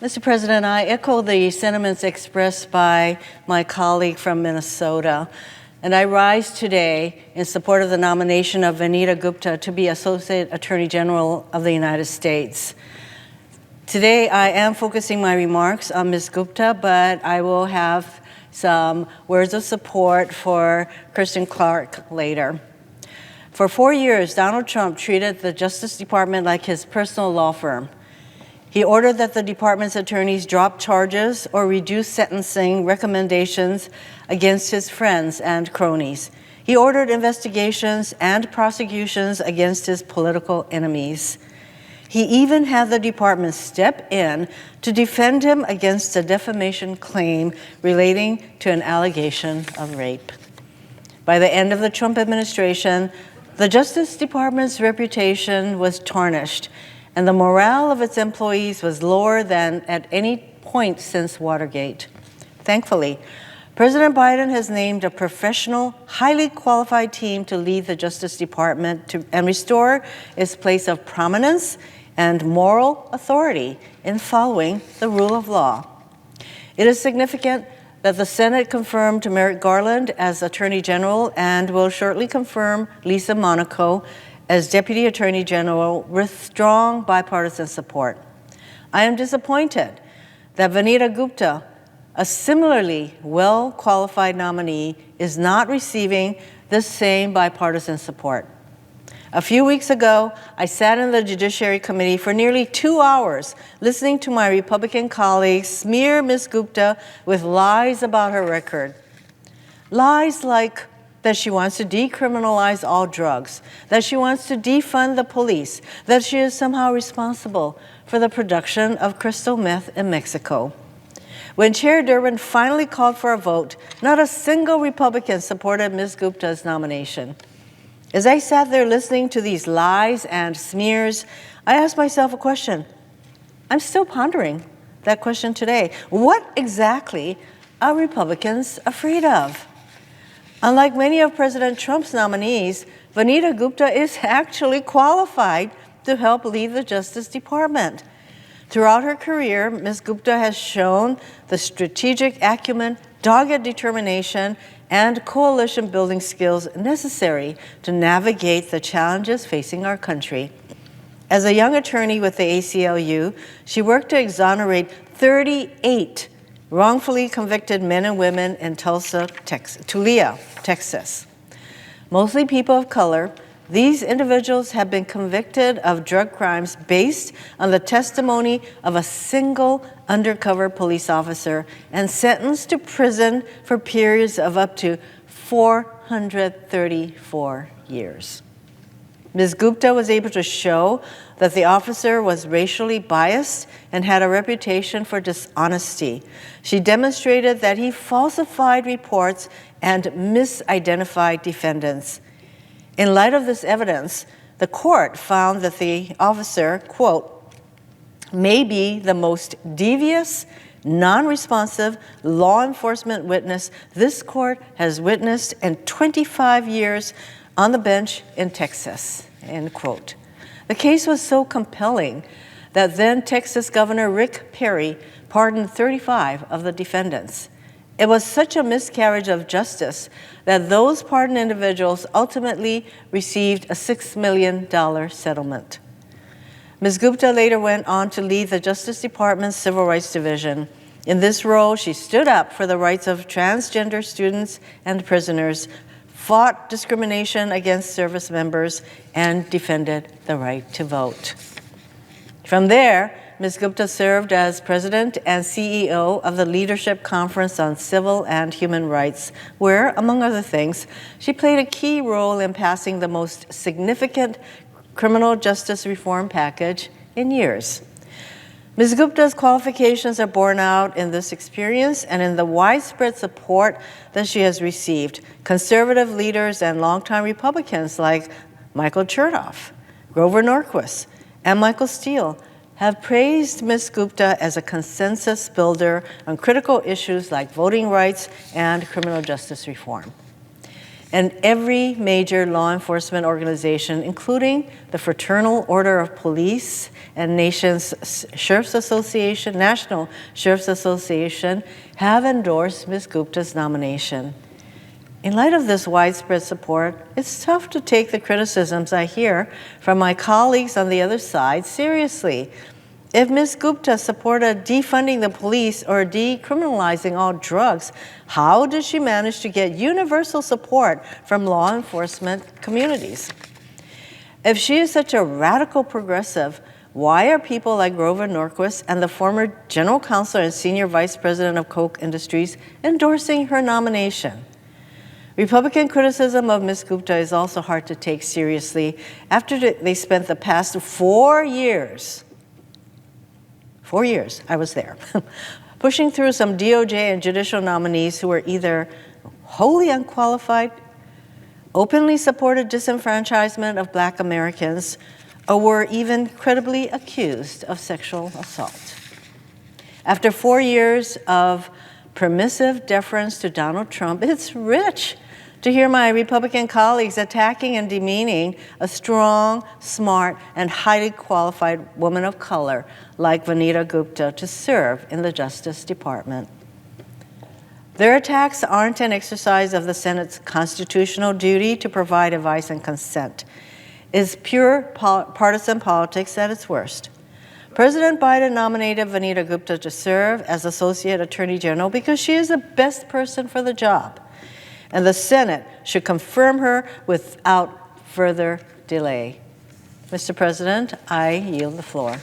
Mr. President, I echo the sentiments expressed by my colleague from Minnesota, and I rise today in support of the nomination of Vanita Gupta to be Associate Attorney General of the United States. Today, I am focusing my remarks on Ms. Gupta, but I will have some words of support for Kristen Clark later. For 4 years, Donald Trump treated the Justice Department like his personal law firm. He ordered that the department's attorneys drop charges or reduce sentencing recommendations against his friends and cronies. He ordered investigations and prosecutions against his political enemies. He even had the department step in to defend him against a defamation claim relating to an allegation of rape. By the end of the Trump administration, the Justice Department's reputation was tarnished, and the morale of its employees was lower than at any point since Watergate. Thankfully, President Biden has named a professional, highly qualified team to lead the Justice Department and restore its place of prominence and moral authority in following the rule of law. It is significant that the Senate confirmed Merrick Garland as Attorney General and will shortly confirm Lisa Monaco as Deputy Attorney General with strong bipartisan support. I am disappointed that Vanita Gupta, a similarly well-qualified nominee, is not receiving the same bipartisan support. A few weeks ago, I sat in the Judiciary Committee for nearly 2 hours listening to my Republican colleagues smear Ms. Gupta with lies about her record. Lies like that she wants to decriminalize all drugs, that she wants to defund the police, that she is somehow responsible for the production of crystal meth in Mexico. When Chair Durbin finally called for a vote, not a single Republican supported Ms. Gupta's nomination. As I sat there listening to these lies and smears, I asked myself a question. I'm still pondering that question today. What exactly are Republicans afraid of? Unlike many of President Trump's nominees, Vanita Gupta is actually qualified to help lead the Justice Department. Throughout her career, Ms. Gupta has shown the strategic acumen, dogged determination, and coalition-building skills necessary to navigate the challenges facing our country. As a young attorney with the ACLU, she worked to exonerate 38 wrongfully convicted men and women in Tulsa, Texas. Mostly people of color, these individuals have been convicted of drug crimes based on the testimony of a single undercover police officer and sentenced to prison for periods of up to 434 years. Ms. Gupta was able to show that the officer was racially biased and had a reputation for dishonesty. She demonstrated that he falsified reports and misidentified defendants. In light of this evidence, the court found that the officer, quote, may be the most devious, non-responsive law enforcement witness this court has witnessed in 25 years on the bench in Texas, end quote. The case was so compelling that then Texas Governor Rick Perry pardoned 35 of the defendants. It was such a miscarriage of justice that those pardoned individuals ultimately received a $6 million settlement. Ms. Gupta later went on to lead the Justice Department's Civil Rights Division. In this role, she stood up for the rights of transgender students and prisoners, fought discrimination against service members, and defended the right to vote. From there, Ms. Gupta served as president and CEO of the Leadership Conference on Civil and Human Rights, where, among other things, she played a key role in passing the most significant criminal justice reform package in years. Ms. Gupta's qualifications are borne out in this experience and in the widespread support that she has received. Conservative leaders and longtime Republicans like Michael Chertoff, Grover Norquist, and Michael Steele have praised Ms. Gupta as a consensus builder on critical issues like voting rights and criminal justice reform. And every major law enforcement organization, including the Fraternal Order of Police and National Sheriff's Association, have endorsed Ms. Gupta's nomination. In light of this widespread support, it's tough to take the criticisms I hear from my colleagues on the other side seriously. If Ms. Gupta supported defunding the police or decriminalizing all drugs, how did she manage to get universal support from law enforcement communities? If she is such a radical progressive, why are people like Grover Norquist and the former general counsel and senior vice president of Koch Industries endorsing her nomination? Republican criticism of Ms. Gupta is also hard to take seriously after they spent the past 4 years, I was there, pushing through some DOJ and judicial nominees who were either wholly unqualified, openly supported disenfranchisement of Black Americans, or were even credibly accused of sexual assault. After 4 years of permissive deference to Donald Trump, it's rich to hear my Republican colleagues attacking and demeaning a strong, smart, and highly qualified woman of color like Vanita Gupta to serve in the Justice Department. Their attacks aren't an exercise of the Senate's constitutional duty to provide advice and consent. It's pure partisan politics at its worst. President Biden nominated Vanita Gupta to serve as Associate Attorney General because she is the best person for the job, and the Senate should confirm her without further delay. Mr. President, I yield the floor.